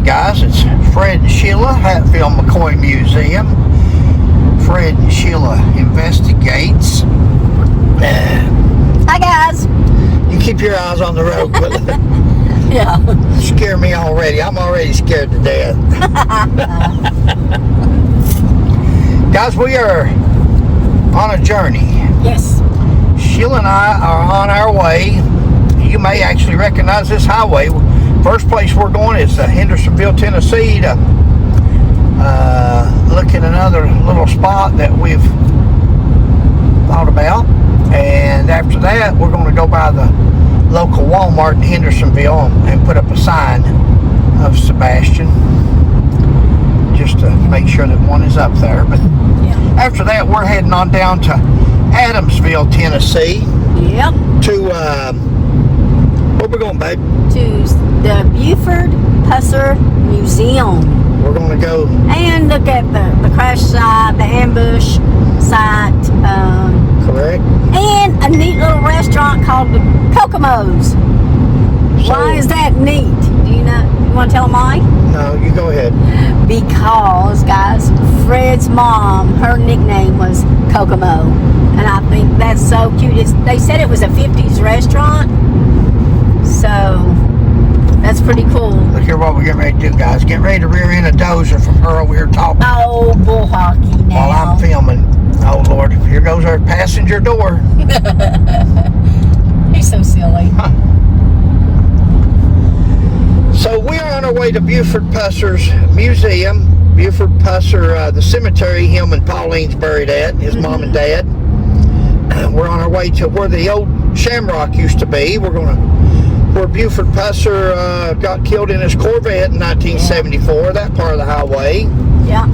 guys, it's Fred and Sheila, Hatfield McCoy Museum. Fred and Sheila investigates. Hi guys. You keep your eyes on the road, but Yeah. you scare me already. I'm already scared to death. Guys, we are on a journey. Yes. Sheila and I are on our way. You may actually recognize this highway. First place we're going is Hendersonville, Tennessee, to look at another little spot that we've thought about. And after that, we're going to go by the local Walmart in Hendersonville and put up a sign of Sebastian, just to make sure that one is up there. But after that, we're heading on down to Adamsville, Tennessee. Yep. To where we going, babe? To the Buford Pusser Museum. We're going to go And look at the crash site, the ambush site. correct. And a neat little restaurant called the Kokomo's. Why is that neat? Do you know? You want to tell them why? No, you go ahead. Because, guys, Fred's mom, her nickname was Kokomo. And I think that's so cute. They said it was a 50s restaurant. So, that's pretty cool. Look here what we're getting ready to do, guys. Get ready to rear end a dozer from her over here talking Oh, bull hockey now. while I'm filming. Oh, Lord. Here goes our passenger door. He's so silly. So we are on our way to Buford Pusser's museum. Buford Pusser, the cemetery him and Pauline's buried at, his mom and dad. We're on our way to where the old Shamrock used to be. We're going to where Buford Pusser got killed in his Corvette in 1974, that part of the highway. Yeah.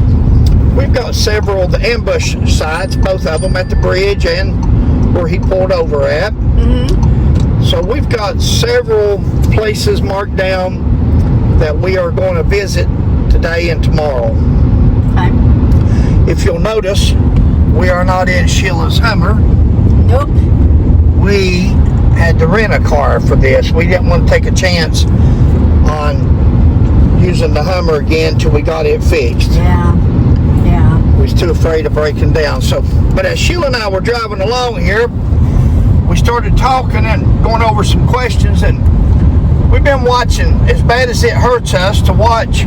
We've got several of the ambush sites, both of them at the bridge and where he pulled over at. Mm-hmm. So we've got several places marked down that we are going to visit today and tomorrow. Okay. If you'll notice, we are not in Sheila's Hummer. Nope. We had to rent a car for this. We didn't want to take a chance on using the Hummer again till we got it fixed. Yeah. Yeah. We was too afraid of breaking down. So, but as Sheila and I were driving along here, we started talking and going over some questions, and we've been watching, as bad as it hurts us to watch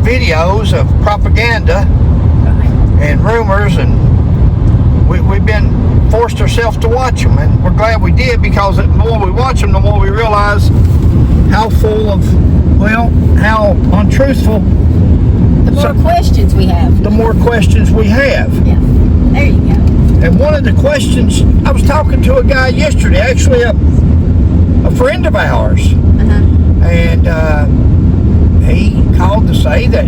videos of propaganda and rumors, and we've been forced ourselves to watch them, and we're glad we did, because the more we watch them, the more we realize how full of, well, how untruthful. The more questions we have. The more questions we have. Yeah. There you go. And one of the questions, I was talking to a guy yesterday, actually a friend of ours, and he called to say that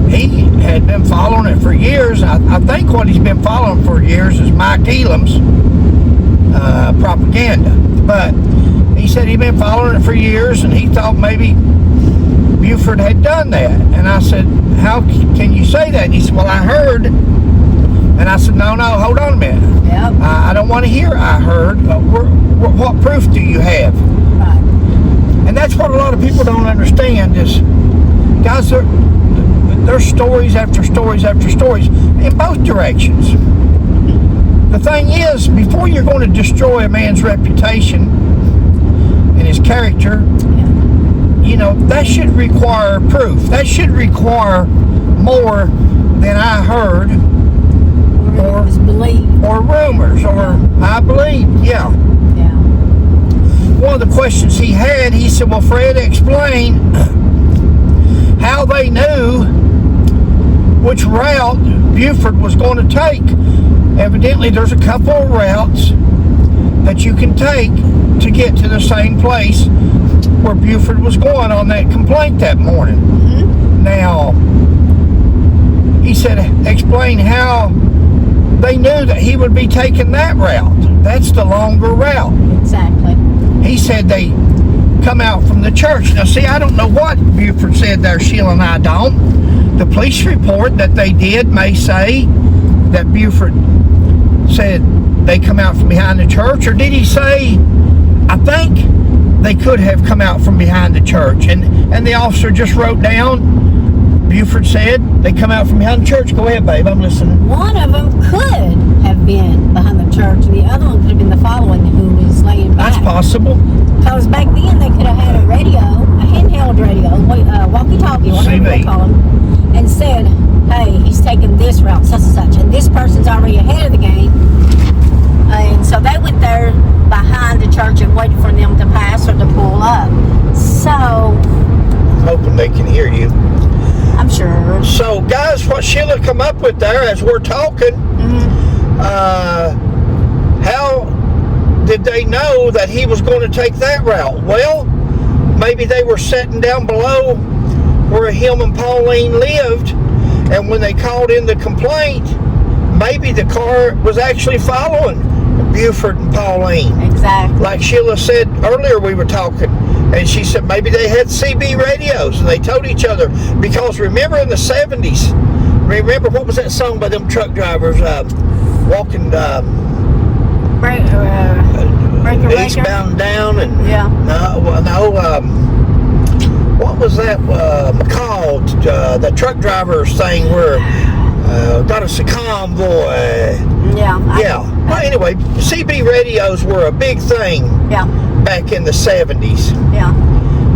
he had been following it for years. I think what he's been following for years is Mike Elam's propaganda. But he said he'd been following it for years, and he thought maybe Buford had done that. And I said, how can you say that? And he said, well, I heard. And I said, no, hold on a minute. Yep. I don't want to hear I heard. What proof do you have? Right. And that's what a lot of people don't understand is, guys, there's stories after stories after stories in both directions. The thing is, before you're going to destroy a man's reputation and his character, you know, that should require proof. That should require more than I heard, or rumors, or I believe. Yeah. One of the questions he had, he said, well, Fred, explain how they knew which route Buford was going to take. Evidently, there's a couple of routes that you can take to get to the same place where Buford was going on that complaint that morning. Mm-hmm. Now, he said, explain how they knew that he would be taking that route. That's the longer route. Exactly. He said they come out from the church. Now, see, I don't know what Buford said there, Sheila and I don't. The police report that they did may say that Buford said they come out from behind the church, or did he say, I think they could have come out from behind the church. And the officer just wrote down, Buford said, they come out from behind the church. Go ahead, babe, I'm listening. One of them could have been behind the church, and the other one could have been the following who was laying back. That's possible. Because back then they could have had a radio, a handheld radio, walkie-talkie, whatever they call them, and said, hey, he's taking this route, such and such, and this person's already ahead of the game. And so they went there behind the church and waited for them to pass or to pull up. So, I'm hoping they can hear you. I'm sure. So, guys, what Sheila come up with there as we're talking, how did they know that he was going to take that route? Well, maybe they were sitting down below where him and Pauline lived, and when they called in the complaint, maybe the car was actually following Buford and Pauline. Exactly. Like Sheila said earlier, we were talking, and she said maybe they had CB radios and they told each other, because remember in the 70s, remember what was that song by them truck drivers walking eastbound down, and what was that called, the truck drivers thing where got us a convoy. Well, anyway, CB radios were a big thing back in the 70s.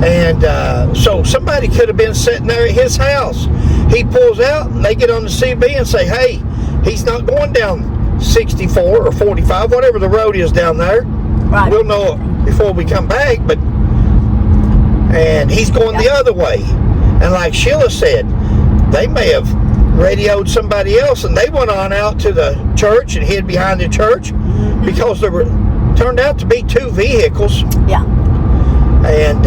And so somebody could have been sitting there at his house. He pulls out and they get on the CB and say, hey, he's not going down 64 or 45, whatever the road is down there. Right. We'll know it before we come back, and he's going the other way. And like Sheila said, they may have radioed somebody else, and they went on out to the church and hid behind the church because there turned out to be two vehicles. And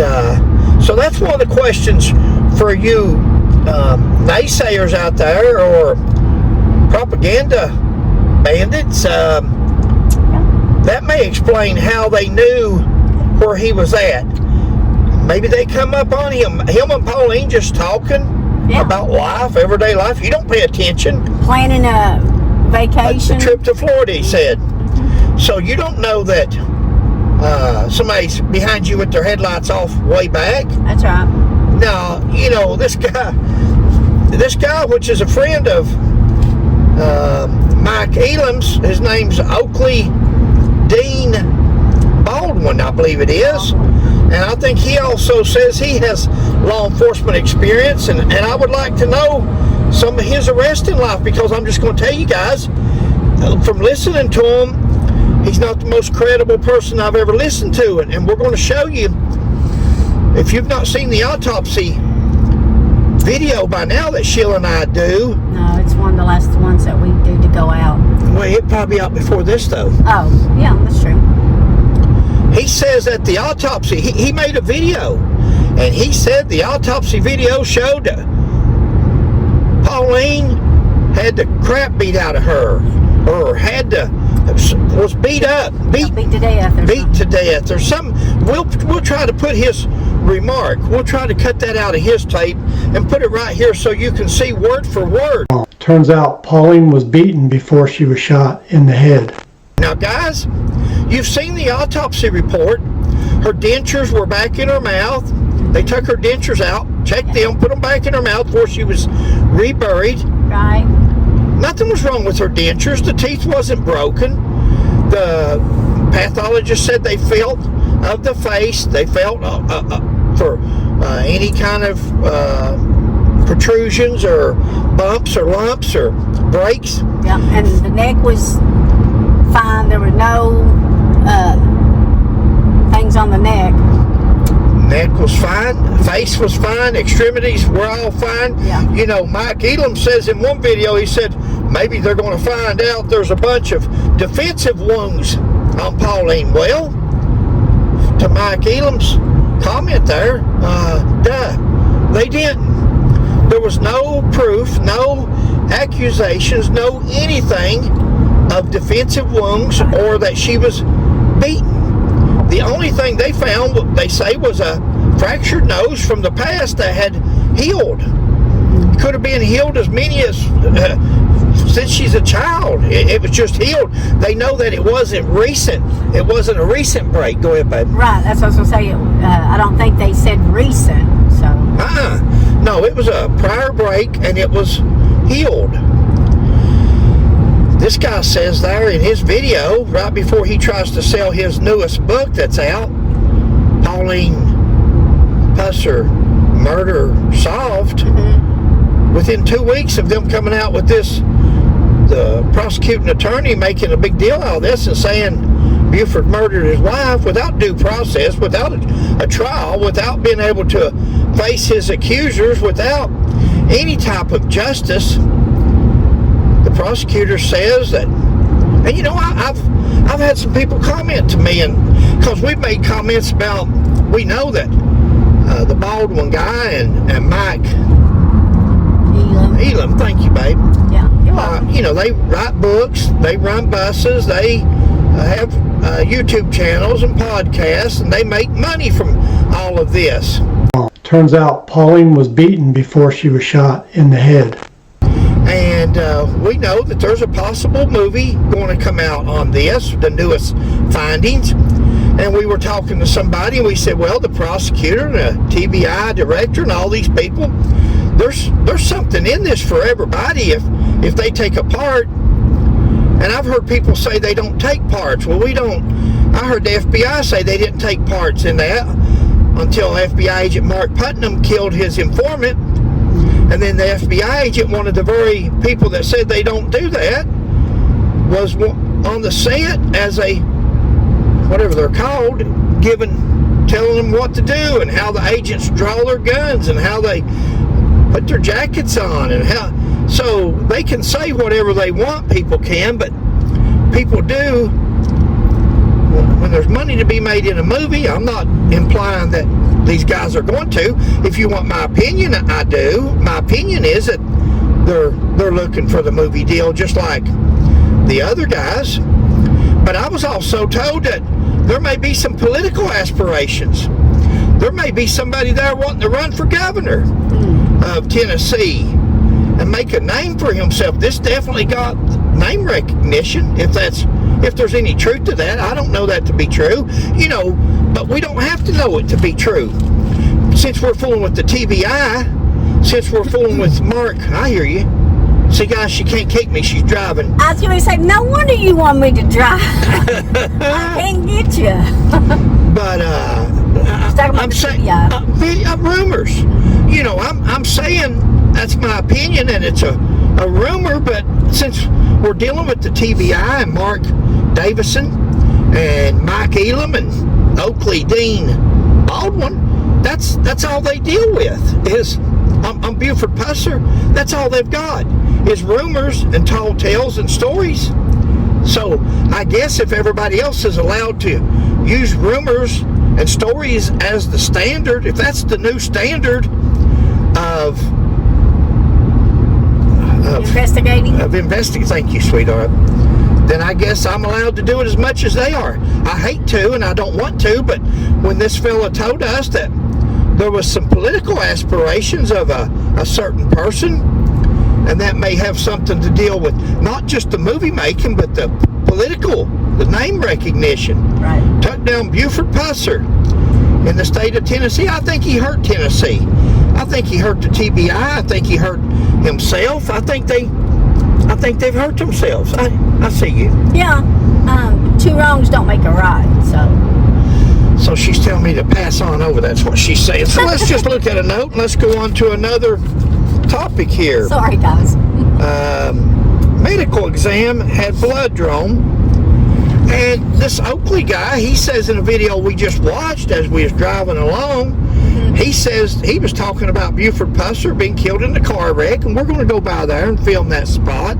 so that's one of the questions for you naysayers out there, or propaganda bandits. That may explain how they knew where he was at. Maybe they come up on him and Pauline just talking about life, everyday life. You don't pay attention. Planning a vacation. A trip to Florida, he said. So you don't know that somebody's behind you with their headlights off way back. That's right. Now, you know, this guy, which is a friend of Mike Elam's, his name's Oakley Dean Baldwin, I believe it is. And I think he also says he has law enforcement experience, and I would like to know some of his arresting life, because I'm just going to tell you guys, from listening to him, he's not the most credible person I've ever listened to, and we're going to show you, if you've not seen the autopsy video by now that Sheila and I do. No, it's one of the last ones that we do to go out. Well, it'll probably be out before this, though. Oh, yeah, that's true. He says that the autopsy, he made a video, and he said the autopsy video showed Pauline had the crap beat out of her, or was beat up, beat to death, or something. We'll try to put his remark. We'll try to cut that out of his tape and put it right here so you can see word for word. Turns out Pauline was beaten before she was shot in the head. Now, guys, you've seen the autopsy report. Her dentures were back in her mouth. They took her dentures out, checked them, put them back in her mouth before she was reburied. Right. Nothing was wrong with her dentures. The teeth wasn't broken. The pathologist said they felt of the face. They felt for any kind of protrusions or bumps or lumps or breaks. Yeah, and the neck was fine. There were no things on the neck. Neck was fine, face was fine, extremities were all fine. Yeah. You know, Mike Elam says in one video, he said maybe they're going to find out there's a bunch of defensive wounds on Pauline. Well, to Mike Elam's comment there, they didn't. There was no proof, no accusations, no anything of defensive wounds or that she was beaten. The only thing they found, they say, was a fractured nose from the past that had healed. Could have been healed as many as since she's a child. It was just healed. They know that it wasn't recent. It wasn't a recent break. Go ahead, babe. Right, that's what I was going to say. I don't think they said recent, so. No, it was a prior break, and it was healed. This guy says there in his video, right before he tries to sell his newest book that's out, Pauline Pusser, Murder Solved, within 2 weeks of them coming out with this, the prosecuting attorney making a big deal out of this and saying Buford murdered his wife without due process, without a trial, without being able to face his accusers, without any type of justice. The prosecutor says that, and you know, I've had some people comment to me, and because we've made comments about, we know that the Baldwin guy and Mike Elam, thank you, babe. Yeah, you're welcome. You know, they write books, they run buses, they have YouTube channels and podcasts, and they make money from all of this. Turns out Pauline was beaten before she was shot in the head. And we know that there's a possible movie going to come out on this, the newest findings. And we were talking to somebody, and we said, well, the prosecutor and the TBI director and all these people, there's something in this for everybody if they take a part. And I've heard people say they don't take parts. Well, we don't. I heard the FBI say they didn't take parts in that until FBI agent Mark Putnam killed his informant. And then the FBI agent, one of the very people that said they don't do that, was on the set as a, whatever they're called, telling them what to do and how the agents draw their guns and how they put their jackets on and how, so they can say whatever they want, people can, but people do. When there's money to be made in a movie, I'm not implying that these guys are going to. If you want my opinion, I do. My opinion is that they're looking for the movie deal just like the other guys. But I was also told that there may be some political aspirations. There may be somebody there wanting to run for governor of Tennessee and make a name for himself. This definitely got name recognition, if there's any truth to that. I don't know that to be true, you know, but we don't have to know it to be true. Since we're fooling with the TBI, since we're fooling with Mark, I hear you. See, guys, she can't kick me. She's driving. I was going to say, no wonder you want me to drive. I can't get you. But I'm saying rumors. You know, I'm saying that's my opinion, and it's a rumor. But since we're dealing with the TBI and Mark Davison and Mike Elam and Oakley Dean Baldwin, that's all they deal with is on Buford Pusser. That's all they've got is rumors and tall tales and stories. So I guess if everybody else is allowed to use rumors and stories as the standard, if that's the new standard of investigating, thank you, sweetheart, then I guess I'm allowed to do it as much as they are. I hate to, and I don't want to, but when this fella told us that there was some political aspirations of a certain person, and that may have something to deal with not just the movie making, but the political, the name recognition. Right. Took down Buford Pusser in the state of Tennessee. I think he hurt Tennessee. I think he hurt the TBI. I think he hurt himself. I think they've hurt themselves. I see you. Yeah. Two wrongs don't make a right, So she's telling me to pass on over. That's what she's saying. So let's just look at a note and let's go on to another topic here. Sorry, guys. Medical exam had blood drawn, and this Oakley guy, he says in a video we just watched as we was driving along, he says he was talking about Buford Pusser being killed in the car wreck, and we're going to go by there and film that spot.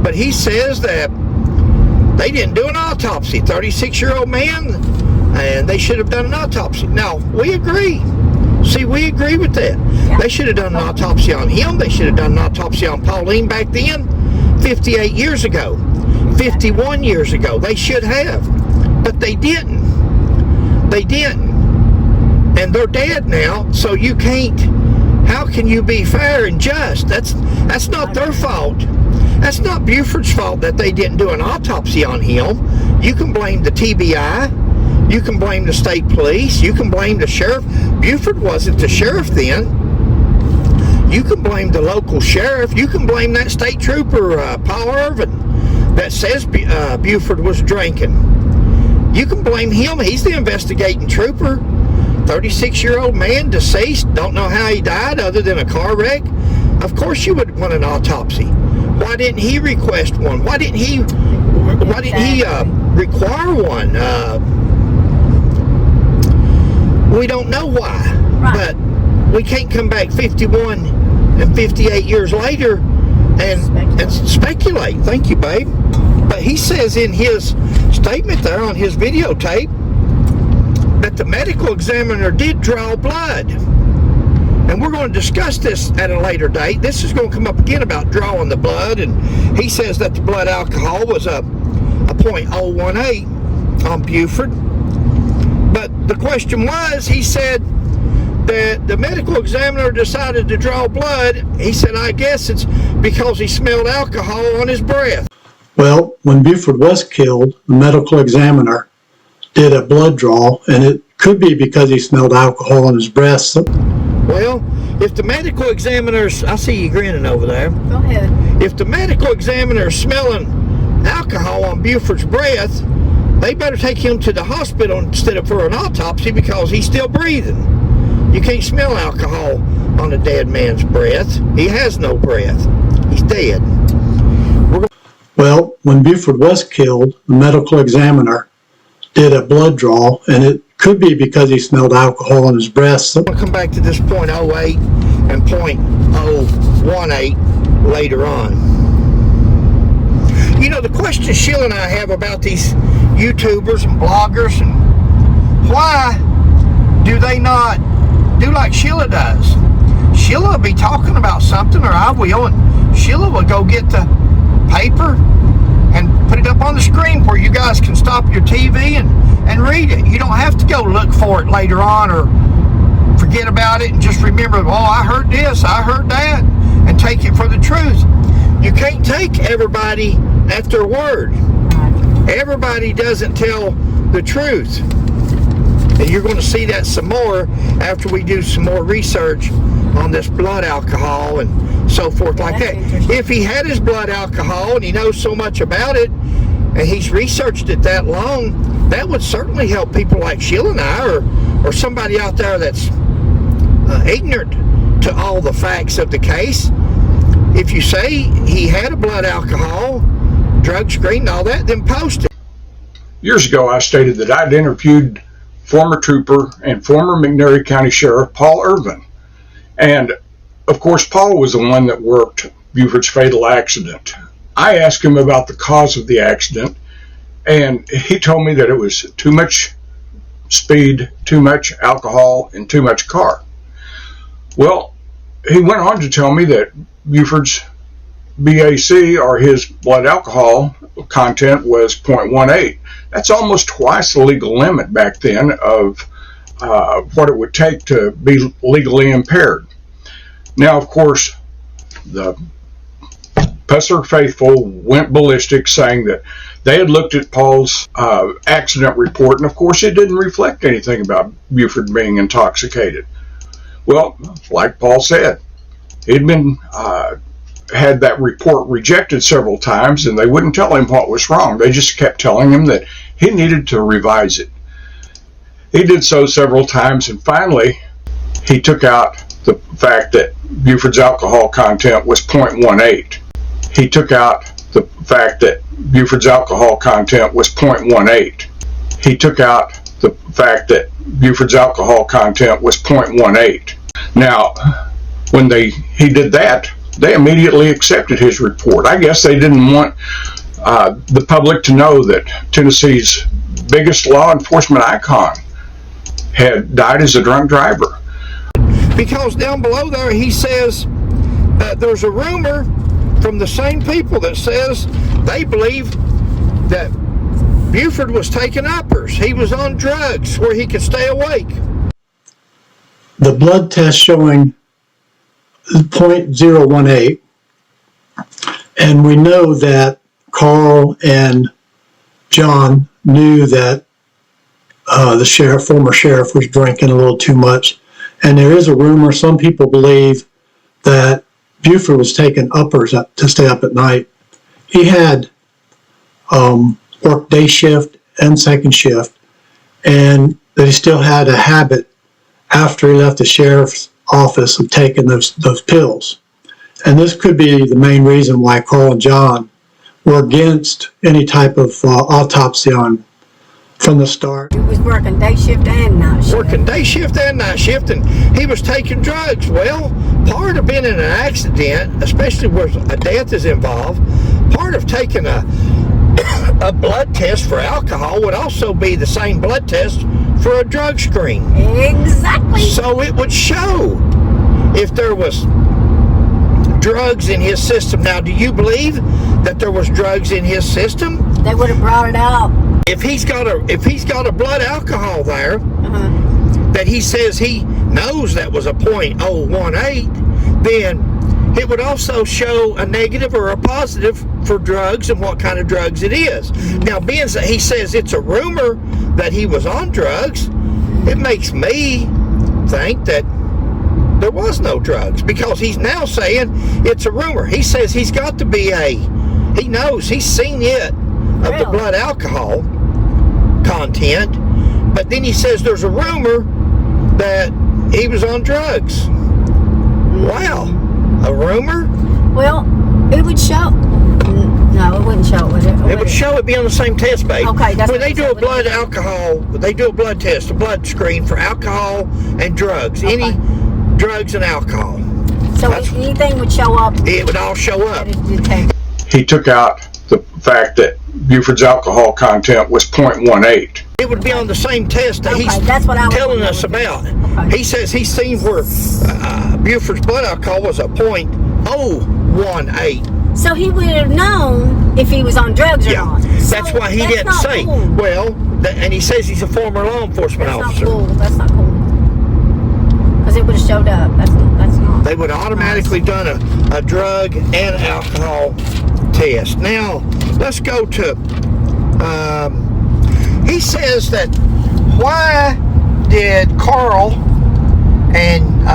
But he says that they didn't do an autopsy. 36-year-old man, and they should have done an autopsy. Now, we agree. See, we agree with that. Yeah. They should have done an autopsy on him. They should have done an autopsy on Pauline back then, 58 years ago, 51 years ago. They should have. But they didn't. They didn't. And they're dead now, so you can't. How can you be fair and just? That's not their fault. That's not Buford's fault that they didn't do an autopsy on him. You can blame the TBI. You can blame the state police. You can blame the sheriff. Buford wasn't the sheriff then. You can blame the local sheriff. You can blame that state trooper, Paul Irvin, that says Buford was drinking. You can blame him. He's the investigating trooper. 36-year-old man, deceased. Don't know how he died other than a car wreck. Of course you would want an autopsy. Why didn't he request one? Why didn't he require one? We don't know why. Right. But we can't come back 51 and 58 years later and speculate. Thank you, babe. But he says in his statement there on his videotape that the medical examiner did draw blood. And we're going to discuss this at a later date. This is going to come up again about drawing the blood. And he says that the blood alcohol was a .018 on Buford. But the question was, he said that the medical examiner decided to draw blood. He said, I guess it's because he smelled alcohol on his breath. Well, when Buford was killed, the medical examiner did a blood draw, and it could be because he smelled alcohol on his breath. Well, if the medical examiner's, I see you grinning over there. Go ahead. If the medical examiner is smelling alcohol on Buford's breath, they better take him to the hospital instead of for an autopsy because he's still breathing. You can't smell alcohol on a dead man's breath. He has no breath. He's dead. Well, when Buford was killed, the medical examiner did a blood draw, and it could be because he smelled alcohol on his breath. We'll come back to this .08 and .018 later on. You know, the question Sheila and I have about these YouTubers and bloggers, and why do they not do like Sheila does? Sheila will be talking about something, or I will, and Sheila will go get the paper and put it up on the screen where you guys can stop your TV and read it. You don't have to go look for it later on or forget about it and just remember, oh, I heard this, I heard that, and take it for the truth. You can't take everybody at their word. Everybody doesn't tell the truth. And you're going to see that some more after we do some more research on this blood alcohol and so forth like that. If he had his blood alcohol and he knows so much about it and he's researched it that long, that would certainly help people like Sheila and I, or somebody out there that's ignorant to all the facts of the case. If you say he had a blood alcohol, drug screen and all that, then post it. Years ago, I stated that I'd interviewed former trooper and former McNairy County Sheriff Paul Irvin. And of course, Paul was the one that worked Buford's fatal accident. I asked him about the cause of the accident, and he told me that it was too much speed, too much alcohol, and too much car. Well, he went on to tell me that Buford's BAC, or his blood alcohol content, was .18. That's almost twice the legal limit back then of what it would take to be legally impaired. Now, of course, the Pusser faithful went ballistic, saying that they had looked at Paul's accident report, and of course it didn't reflect anything about Buford being intoxicated. Well, like Paul said, he'd been had that report rejected several times, and they wouldn't tell him what was wrong. They just kept telling him that he needed to revise it. He did so several times, and finally he took out the fact that Buford's alcohol content was .18. He took out the fact that Buford's alcohol content was .18. He took out the fact that Buford's alcohol content was .18. Now, when he did that, they immediately accepted his report. I guess they didn't want the public to know that Tennessee's biggest law enforcement icon had died as a drunk driver. Because down below there he says that there's a rumor from the same people that says they believe that Buford was taking uppers. He was on drugs where he could stay awake. The blood test showing .018 And we know that Carl and John knew that the former sheriff, was drinking a little too much. And there is a rumor, some people believe, that Buford was taking uppers to stay up at night. He had worked day shift and second shift, and that he still had a habit after he left the sheriff's office of taking those pills. And this could be the main reason why Carl and John were against any type of autopsy from the start. He was working day shift and night shift. Working day shift and night shift, and he was taking drugs. Well, part of being in an accident, especially where a death is involved, part of taking a blood test for alcohol would also be the same blood test for a drug screen. Exactly. So it would show if there was drugs in his system. Now, do you believe that there was drugs in his system? They would have brought it out. If he's got a blood alcohol there, that he says he knows that was a .018, then it would also show a negative or a positive for drugs and what kind of drugs it is. Now, being that he says it's a rumor that he was on drugs, it makes me think that there was no drugs, because he's now saying it's a rumor. He says he's got to be he knows, he's seen it, of the blood alcohol content, but then he says there's a rumor that he was on drugs. Wow, a rumor? Well, it would show. No, it wouldn't show, would it? It would show it be on the same test base. Okay, that's when what they do a blood alcohol, they do a blood test, a blood screen for alcohol and drugs. Okay. Any drugs and alcohol. So anything would show up. It would all show up. He took out the fact that Buford's alcohol content was .18. It would be on the same test that he's that's what I was telling us about. Okay. He says he's seen where Buford's blood alcohol was a .018. So he would have known if he was on drugs or not. That's why he didn't say. Cool. Well, and he says he's a former law enforcement officer. That's not cool. Because it would have showed up. That's not. They would have automatically done a drug and alcohol test. Now, let's go to, he says that why did Carl and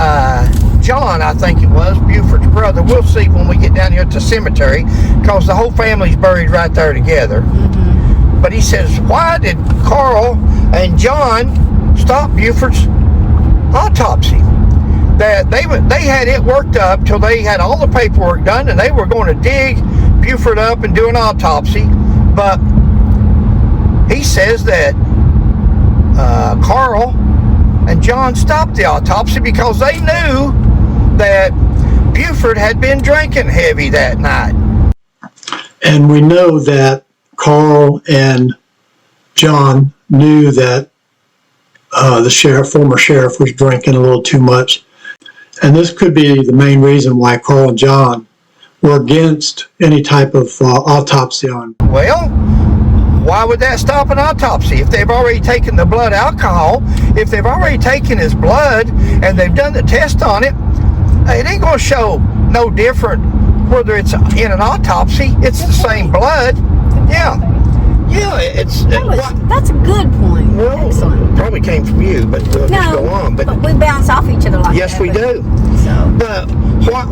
John, I think it was, Buford's brother, we'll see when we get down here to the cemetery, because the whole family's buried right there together. But he says, why did Carl and John stop Buford's autopsy? That they had it worked up till they had all the paperwork done, and they were going to dig Buford up and do an autopsy. But he says that Carl and John stopped the autopsy because they knew that Buford had been drinking heavy that night. And we know that Carl and John knew that the former sheriff, was drinking a little too much. And this could be the main reason why Carl and John were against any type of autopsy on. Well, why would that stop an autopsy? If they've already taken the blood alcohol, if they've already taken his blood and they've done the test on it, it ain't going to show no different whether it's in an autopsy. It's the same blood. Yeah, it's... That's a good point. Well, excellent. Probably came from you, but we'll just go on. But we bounce off each other like yes, that. We do. So. But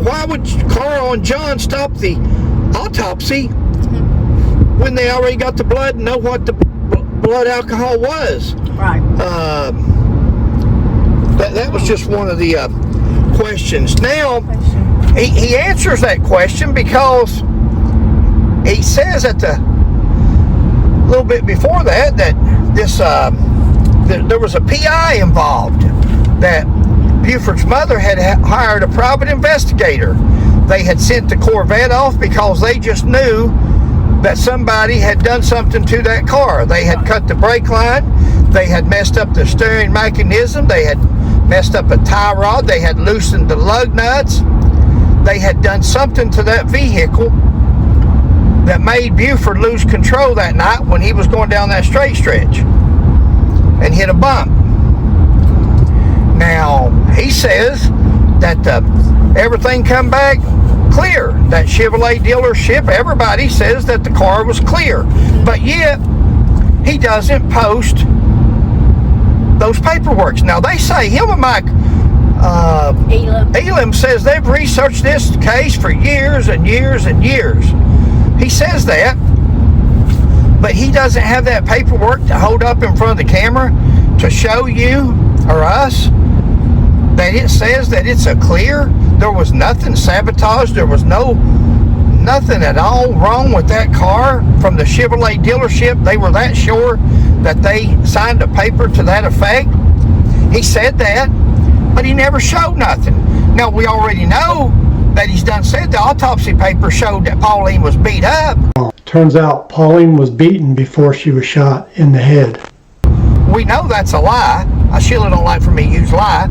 why would Carl and John stop the autopsy when they already got the blood and know what the blood alcohol was? Right. That was just one of the questions. Now, he answers that question because he says at the little bit before that this there was a PI involved, that Buford's mother had hired a private investigator. They had sent the Corvette off because they just knew that somebody had done something to that car. They had cut the brake line, they had messed up the steering mechanism, they had messed up a tie rod, they had loosened the lug nuts, they had done something to that vehicle that made Buford lose control that night when he was going down that straight stretch and hit a bump. Now, he says that everything come back clear. That Chevrolet dealership, everybody says that the car was clear. But yet, he doesn't post those paperworks. Now, they say, him and Mike Elam says they've researched this case for years and years and years. He says that, but he doesn't have that paperwork to hold up in front of the camera to show you or us that it says that it's a clear. There was nothing sabotaged. There was nothing at all wrong with that car from the Chevrolet dealership. They were that sure that they signed a paper to that effect. He said that, but he never showed nothing. Now, we already know that he's done said the autopsy paper showed that Pauline was beat up. Turns out Pauline was beaten before she was shot in the head. We know that's a lie. Sheila don't like for me to use lie.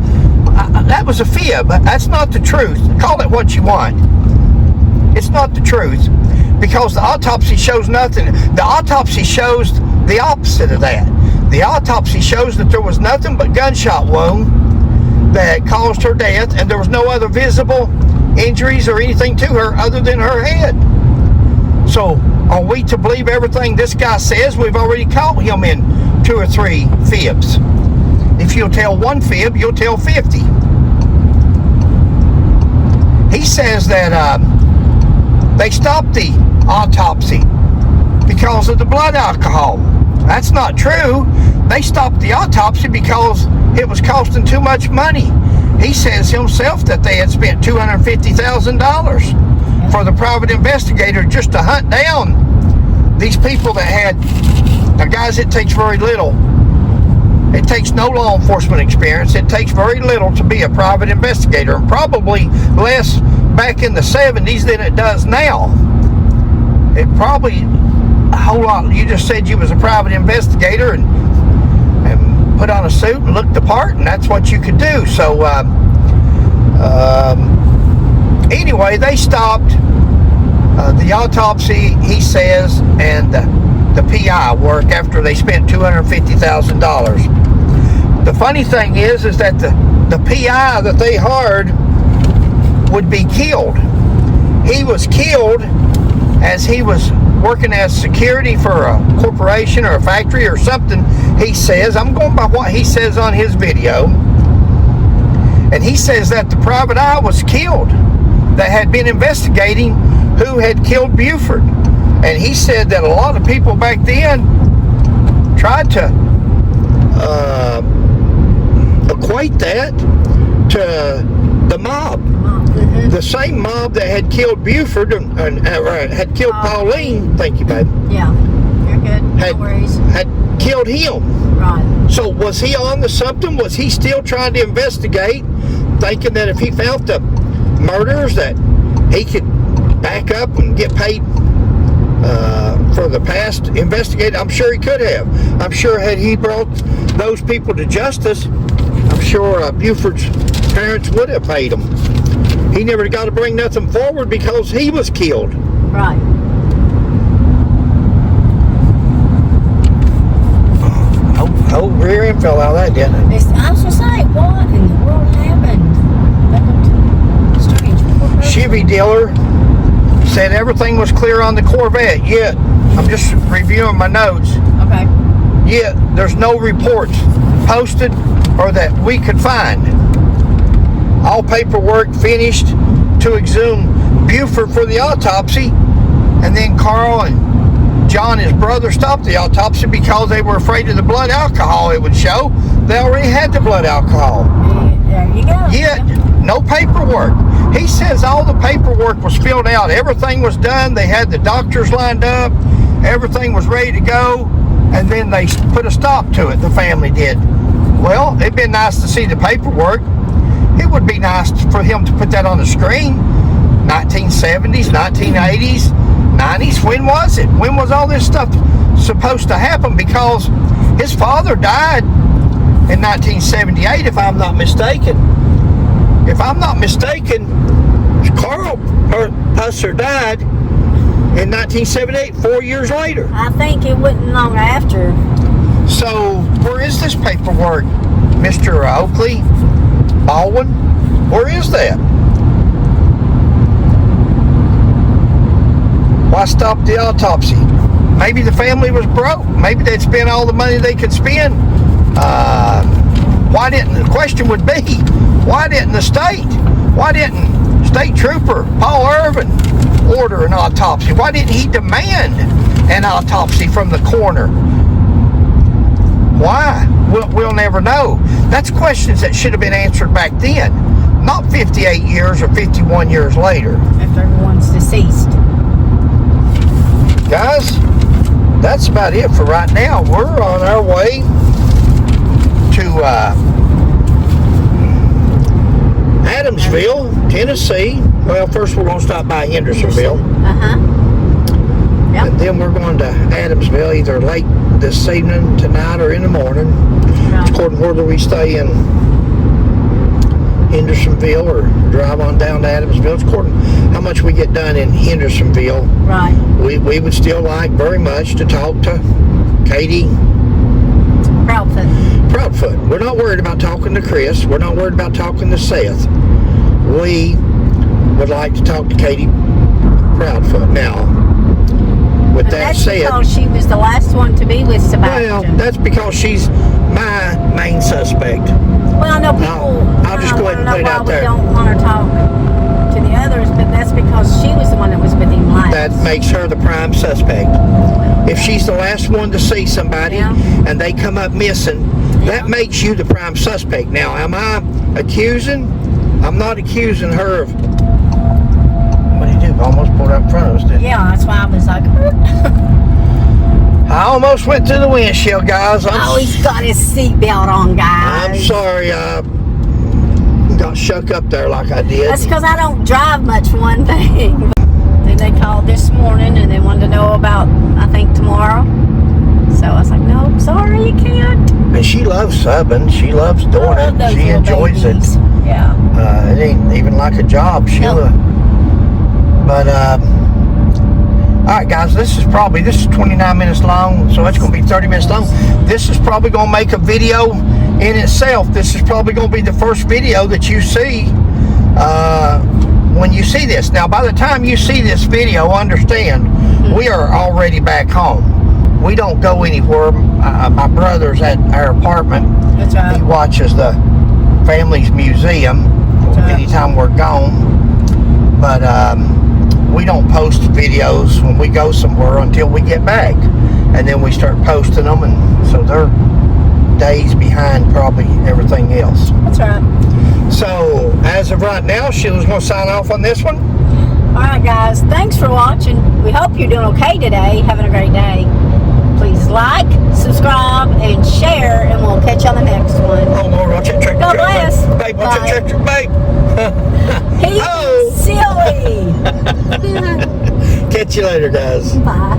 That was a fib. That's not the truth. Call it what you want. It's not the truth, because the autopsy shows nothing. The autopsy shows the opposite of that. The autopsy shows that there was nothing but gunshot wound that caused her death, and there was no other visible injuries or anything to her other than her head. So, are we to believe everything this guy says? We've already caught him in 2 or 3 fibs. If you'll tell one fib, you'll tell 50. He says that they stopped the autopsy because of the blood alcohol. That's not true. They stopped the autopsy because it was costing too much money. He says himself that they had spent $250,000 for the private investigator just to hunt down these people that had. Now, guys, it takes very little. It takes no law enforcement experience. It takes very little to be a private investigator, and probably less back in the 70s than it does now. It probably a whole lot. You just said you was a private investigator and put on a suit and looked the part, and that's what you could do. So anyway, they stopped the autopsy, he says, and the PI work after they spent $250,000. The funny thing is that the PI that they hired would be killed. He was killed as he was working as security for a corporation or a factory or something. He says, I'm going by what he says on his video, and he says that the private eye was killed that had been investigating who had killed Buford. And he said that a lot of people back then tried to equate that to the mob. The same mob that had killed Buford and had killed Pauline. Thank you, babe. Yeah, you're good. No worries. Had killed him. Right. So was he on to something? Was he still trying to investigate, thinking that if he found the murders that he could back up and get paid for the past investigate? I'm sure he could have. I'm sure had he brought those people to justice, I'm sure Buford's parents would have paid him. He never got to bring nothing forward because he was killed. Right. Oh, rear end fell out of that, didn't it? I was just saying, what in the world happened? That looked strange. Chevy dealer said everything was clear on the Corvette, yet I'm just reviewing my notes. Okay. Yet there's no reports posted or that we could find. All paperwork finished to exhume Buford for the autopsy, and then Carl and John, his brother, stopped the autopsy because they were afraid of the blood alcohol it would show. They already had the blood alcohol. There you go. Yet, no paperwork. He says all the paperwork was filled out. Everything was done. They had the doctors lined up. Everything was ready to go. And then they put a stop to it, the family did. Well, it'd been nice to see the paperwork. It would be nice for him to put that on the screen. 1970s, 1980s, 90s. When was it? When was all this stuff supposed to happen? Because his father died in 1978, if I'm not mistaken. If I'm not mistaken, Carl Pusser died in 1978, 4 years later. I think it wasn't long after. So, where is this paperwork, Mr. Oakley? Baldwin? Where is that? Why stop the autopsy? Maybe the family was broke. Maybe they'd spent all the money they could spend. The question would be, why didn't State Trooper Paul Irvin order an autopsy? Why didn't he demand an autopsy from the coroner? Why? We'll never know. That's questions that should have been answered back then, not 58 years or 51 years later. After everyone's deceased. Guys, that's about it for right now. We're on our way to Adamsville, Tennessee. Well, first we're going to stop by Hendersonville. Yep. And then we're going to Adamsville either late this evening, tonight, or in the morning. Right. According to whether we stay in Hendersonville or drive on down to Adamsville. It's according to how much we get done in Hendersonville. Right. We would still like very much to talk to Katie Proudfoot. We're not worried about talking to Chris. We're not worried about talking to Seth. We would like to talk to Katie Proudfoot. Now, with that said, because she was the last one to be with Sebastian. well, that's because she's my main suspect. Well, I know people. I'll just go ahead and put it out there. We don't want to talk to the others, but that's because she was the one that was with him last. That makes her the prime suspect. If she's the last one to see somebody and they come up missing, that makes you the prime suspect. Now, am I accusing? I'm not accusing her of. What did he do? Almost pulled up in front of us, didn't he? Yeah, that's why I was like. I almost went through the windshield, guys. He's got his seatbelt on, guys. I'm sorry. I got shook up there like I did. That's because I don't drive much, for one thing. They called this morning and they wanted to know about, I think, tomorrow. So I was like, no, I'm sorry, you can't. And she loves subbing. She loves doing it. She enjoys babies. it. Yeah. It ain't even like a job, Sheila. Nope. But, all right, guys, this is 29 minutes long, so it's going to be 30 minutes long. This is probably going to make a video in itself. This is probably going to be the first video that you see when you see this. Now, by the time you see this video, understand, we are already back home. We don't go anywhere. My brother's at our apartment. That's right. He watches the family's museum anytime we're gone. But we don't post videos when we go somewhere until we get back. And then we start posting them, and so they're days behind probably everything else. That's right. So, as of right now, Sheila's going to sign off on this one. All right, guys. Thanks for watching. We hope you're doing okay today. Having a great day. Please like, subscribe, and share, and we'll catch you on the next one. Oh, Lord, watch that tractor. God bless. Babe, watch that tractor. Babe. He's silly. Catch you later, guys. Bye.